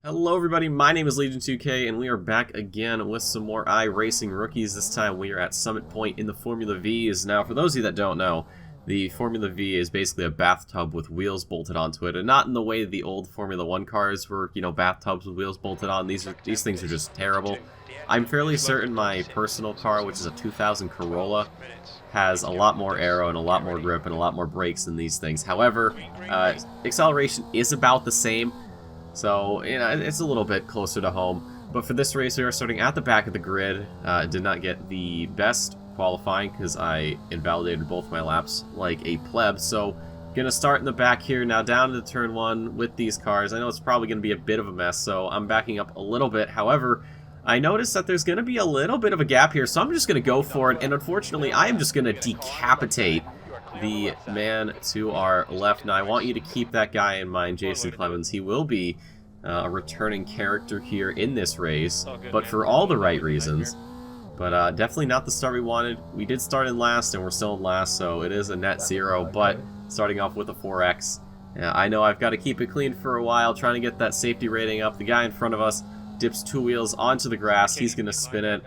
Hello everybody, my name is Legion2K and we are back again with some more iRacing rookies. This time we are at Summit Point in the Formula V's. Now for those of you that don't know, the Formula V is basically a bathtub with wheels bolted onto it, and not in the way the old Formula 1 cars were, you know, bathtubs with wheels bolted on. These things are just terrible. I'm fairly certain my personal car, which is a 2000 Corolla, has a lot more aero and a lot more grip and a lot more brakes than these things. However, acceleration is about the same. So, you know, it's a little bit closer to home. But for this race, we are starting at the back of the grid. Did not get the best qualifying because I invalidated both my laps like a pleb. So, gonna start in the back here. Now down to turn one with these cars. I know it's probably gonna be a bit of a mess, so I'm backing up a little bit. However, I noticed that there's gonna be a little bit of a gap here, so I'm just gonna go for it. And unfortunately, I am just gonna decapitate the man to our left. Now I want you to keep that guy in mind, Jason Clemens. He will be a returning character here in this race, but for all the right reasons. But definitely not the start we wanted. We did start in last, and we're still in last, so it is a net zero, but starting off with a 4X. I know I've got to keep it clean for a while, trying to get that safety rating up. The guy in front of us dips two wheels onto the grass. He's going to spin it.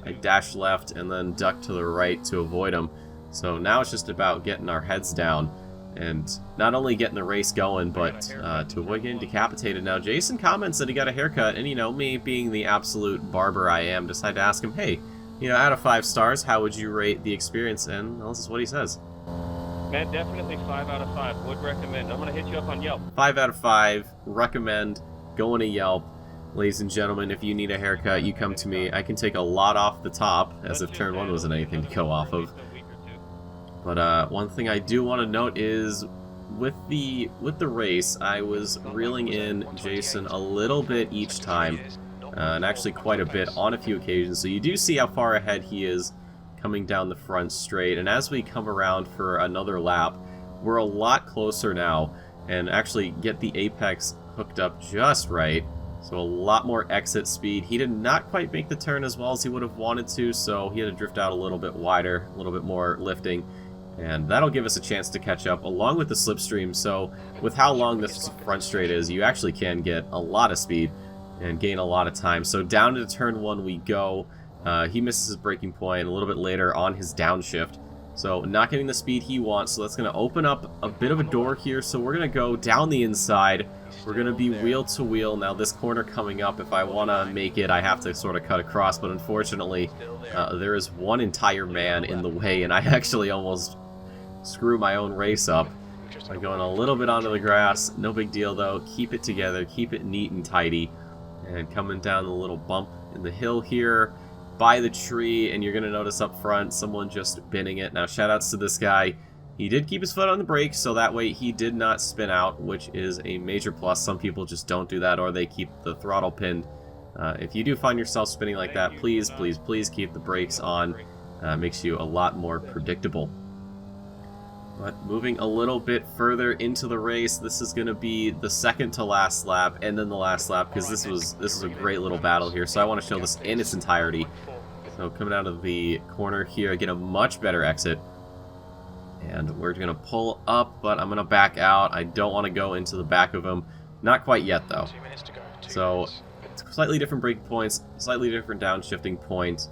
I dash left and then duck to the right to avoid him. So now it's just about getting our heads down and not only getting the race going, but to avoid getting decapitated. Now, Jason comments that he got a haircut, and, you know, me being the absolute barber I am, decided to ask him, hey, you know, out of 5 stars, how would you rate the experience? And well, this is what he says. Man, definitely 5 out of 5. Would recommend. I'm going to hit you up on Yelp. 5 out of 5. Recommend. Going to Yelp. Ladies and gentlemen, if you need a haircut, you come to me. I can take a lot off the top, as if turn 1 wasn't anything to go off of. But one thing I do want to note is with the race, I was reeling in Jason a little bit each time, and actually quite a bit on a few occasions. So you do see how far ahead he is coming down the front straight. And as we come around for another lap, we're a lot closer now, and actually get the apex hooked up just right. So a lot more exit speed. He did not quite make the turn as well as he would have wanted to, so he had to drift out a little bit wider, a little bit more lifting. And that'll give us a chance to catch up along with the slipstream. So with how long this front straight is, you actually can get a lot of speed and gain a lot of time. So down to turn 1 we go. He misses his braking point a little bit later on his downshift. So not getting the speed he wants. So that's going to open up a bit of a door here. So we're going to go down the inside. We're going to be wheel to wheel. Now this corner coming up, if I want to make it, I have to sort of cut across. But unfortunately, there is one entire man in the way, and I actually almost screw my own race up by going a little bit onto the grass. No big deal though. Keep it together, keep it neat and tidy. And coming down the little bump in the hill here by the tree, and you're gonna notice up front someone just binning it. Now shout outs to this guy. He did keep his foot on the brake, so that way he did not spin out, which is a major plus. Some people just don't do that, or they keep the throttle pinned. If you do find yourself spinning like that, please keep the brakes on. Makes you a lot more predictable. But moving a little bit further into the race, this is going to be the second to last lap, and then the last lap, because this is a great little battle here. So I want to show this in its entirety. So coming out of the corner here, get a much better exit, and we're going to pull up, but I'm going to back out. I don't want to go into the back of him. Not quite yet, though. So slightly different braking points, slightly different downshifting points.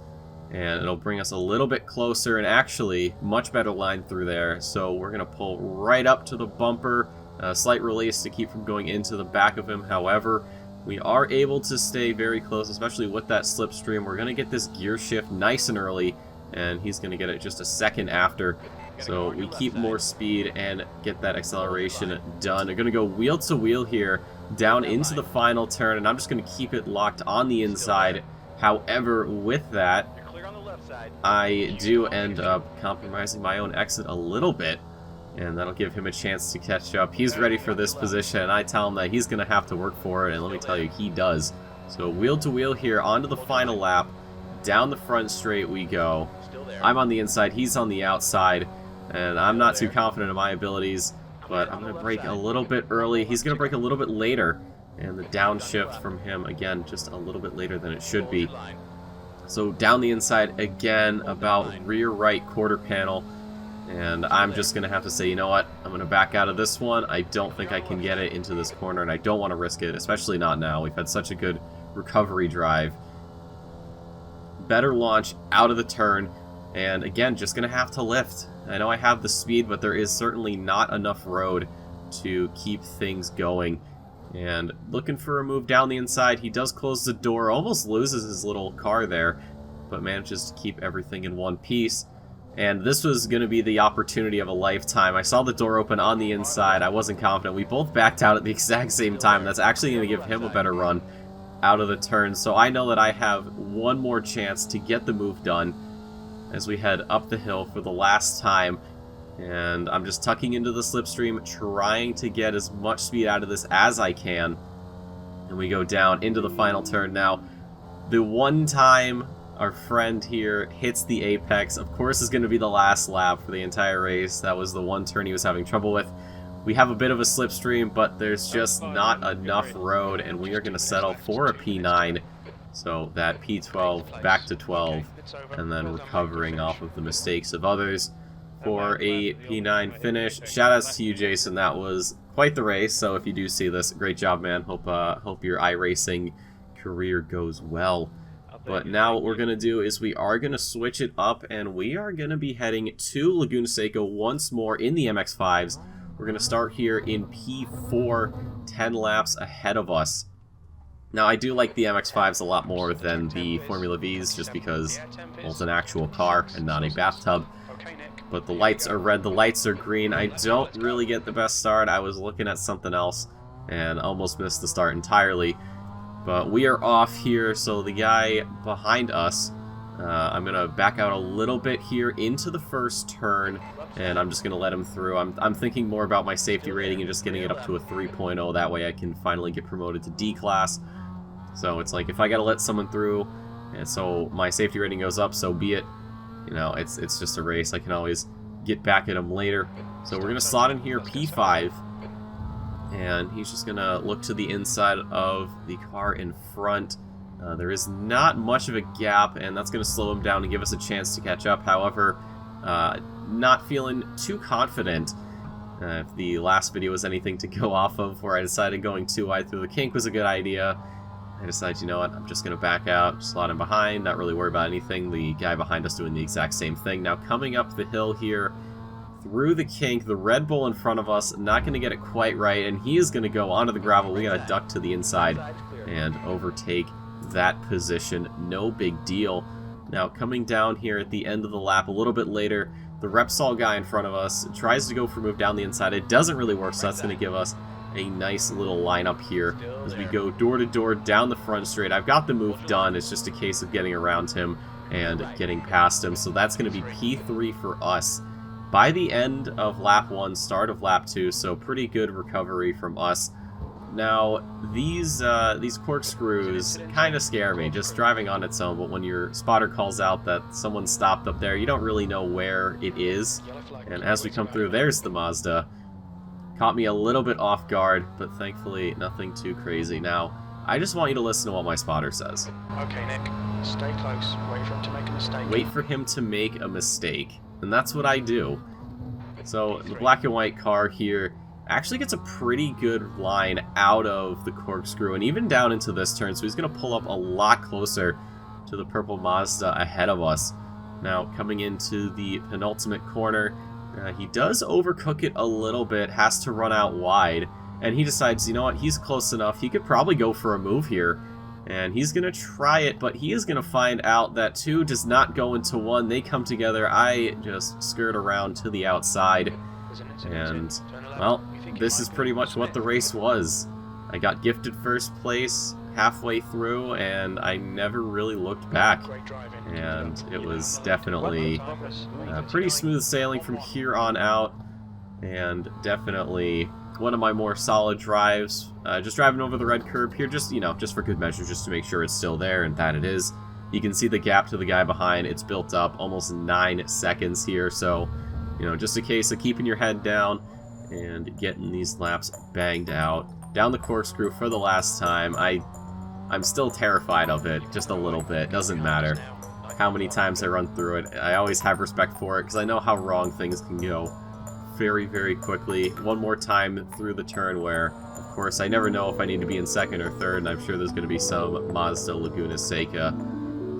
And it'll bring us a little bit closer, and actually much better line through there. So we're going to pull right up to the bumper, a slight release to keep from going into the back of him. However, we are able to stay very close, especially with that slipstream. We're going to get this gear shift nice and early, and he's going to get it just a second after. So we keep more speed and get that acceleration done. We're going to go wheel to wheel here down into the final turn, and I'm just going to keep it locked on the inside. However, with that, I do end up compromising my own exit a little bit, and that'll give him a chance to catch up. He's ready for this position, and I tell him that he's going to have to work for it, and let me tell you, he does. So wheel to wheel here onto the final lap. Down the front straight we go. I'm on the inside, he's on the outside, and I'm not too confident in my abilities, but I'm going to brake a little bit early. He's going to brake a little bit later, and the downshift from him, again, just a little bit later than it should be. So down the inside again, about rear right quarter panel, And I'm just going to have to say, you know what, I'm going to back out of this one. I don't think I can get it into this corner, and I don't want to risk it, especially not now. We've had such a good recovery drive. Better launch out of the turn, and again, just going to have to lift. I know I have the speed, but there is certainly not enough road to keep things going. And looking for a move down the inside, he does close the door, almost loses his little car there, but manages to keep everything in one piece. And this was going to be the opportunity of a lifetime. I saw the door open on the inside. I wasn't confident. We both backed out at the exact same time. That's actually going to give him a better run out of the turn. So I know that I have one more chance to get the move done as we head up the hill for the last time. And I'm just tucking into the slipstream, trying to get as much speed out of this as I can. And we go down into the final turn now. The one time our friend here hits the apex, of course, is going to be the last lap for the entire race. That was the one turn he was having trouble with. We have a bit of a slipstream, but there's just not enough road, and we are going to settle for a P9. So that P12 back to 12, and then recovering off of the mistakes of others for a P9 finish. Shoutouts to you, Jason. That was quite the race, so if you do see this, great job, man. Hope your iRacing career goes well. But now what we're going to do is we are going to switch it up, and we are going to be heading to Laguna Seca once more in the MX-5s. We're going to start here in P4, 10 laps ahead of us. Now, I do like the MX-5s a lot more than the Formula Vs, just because, well, it's an actual car and not a bathtub. But the lights are red, the lights are green. I don't really get the best start. I was looking at something else and almost missed the start entirely. But we are off here, so the guy behind us, I'm going to back out a little bit here into the first turn, and I'm just going to let him through. I'm thinking more about my safety rating and just getting it up to a 3.0. That way I can finally get promoted to D class. So it's like, if I got to let someone through, and so my safety rating goes up, so be it. You know, it's just a race. I can always get back at him later. So we're going to slot in here P5. And he's just going to look to the inside of the car in front. There is not much of a gap, and that's going to slow him down and give us a chance to catch up. However, not feeling too confident. If the last video was anything to go off of, where I decided going too wide through the kink was a good idea, I decided, you know what, I'm just going to back out, slot him behind, not really worry about anything. The guy behind us doing the exact same thing. Now coming up the hill here, through the kink, the Red Bull in front of us, not going to get it quite right, and he is going to go onto the gravel. We got to duck to the inside and overtake that position. No big deal. Now, coming down here at the end of the lap, a little bit later, the Repsol guy in front of us tries to go for a move down the inside. It doesn't really work, so that's going to give us a nice little lineup here as we go door to door down the front straight. I've got the move done. It's just a case of getting around him and getting past him. So that's going to be P3 for us by the end of lap 1, start of lap 2, so pretty good recovery from us. Now, these corkscrews kind of scare me, just driving on its own, but when your spotter calls out that someone stopped up there, you don't really know where it is. And as we come through, there's the Mazda. Caught me a little bit off guard, but thankfully nothing too crazy. Now, I just want you to listen to what my spotter says. Okay, Nick, stay close. Wait for him to make a mistake. Wait for him to make a mistake. And that's what I do. So the black and white car here actually gets a pretty good line out of the corkscrew and even down into this turn, so he's going to pull up a lot closer to the purple Mazda ahead of us. Now coming into the penultimate corner, he does overcook it a little bit, has to run out wide, and he decides, you know what, he's close enough, he could probably go for a move here. And he's going to try it, but he is going to find out that 2 does not go into 1. They come together. I just skirt around to the outside. And, well, this is pretty much what the race was. I got gifted first place halfway through, and I never really looked back. And it was definitely pretty smooth sailing from here on out. And definitely one of my more solid drives. Just driving over the red curb here, just, you know, just for good measure, just to make sure it's still there, and that it is. You can see the gap to the guy behind. It's built up almost 9 seconds here, so, you know, just a case of keeping your head down and getting these laps banged out. Down the corkscrew for the last time. I'm still terrified of it, just a little bit, doesn't matter. how many times I run through it. I always have respect for it because I know how wrong things can go very, very quickly. One more time through the turn where, of course, I never know if I need to be in second or third, and I'm sure there's going to be some Mazda Laguna Seca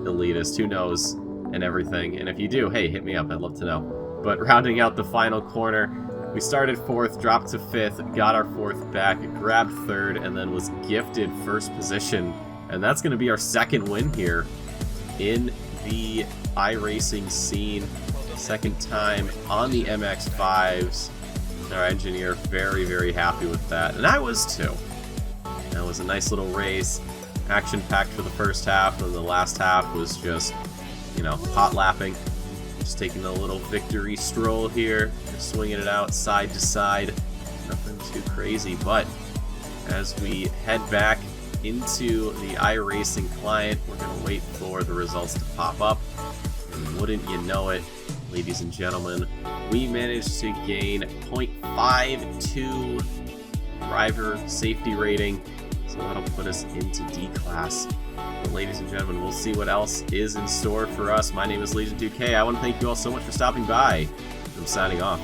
elitist, who knows, and everything. And if you do, hey, hit me up, I'd love to know. But rounding out the final corner, we started 4th, dropped to 5th, got our 4th back, grabbed 3rd, and then was gifted 1st position. And that's going to be our 2nd win here in the iRacing scene. 2nd time on the MX-5s. Our engineer very, very happy with that. And I was too. That was a nice little race. Action-packed for the first half, and the last half was just, you know, hot lapping. Just taking a little victory stroll here, just swinging it out side to side. Nothing too crazy, but as we head back into the iRacing client, we're going to wait for the results to pop up. And wouldn't you know it, ladies and gentlemen, we managed to gain 0.52 driver safety rating. So that'll put us into D-Class. But ladies and gentlemen, we'll see what else is in store for us. My name is Legion2K. I want to thank you all so much for stopping by. I'm signing off.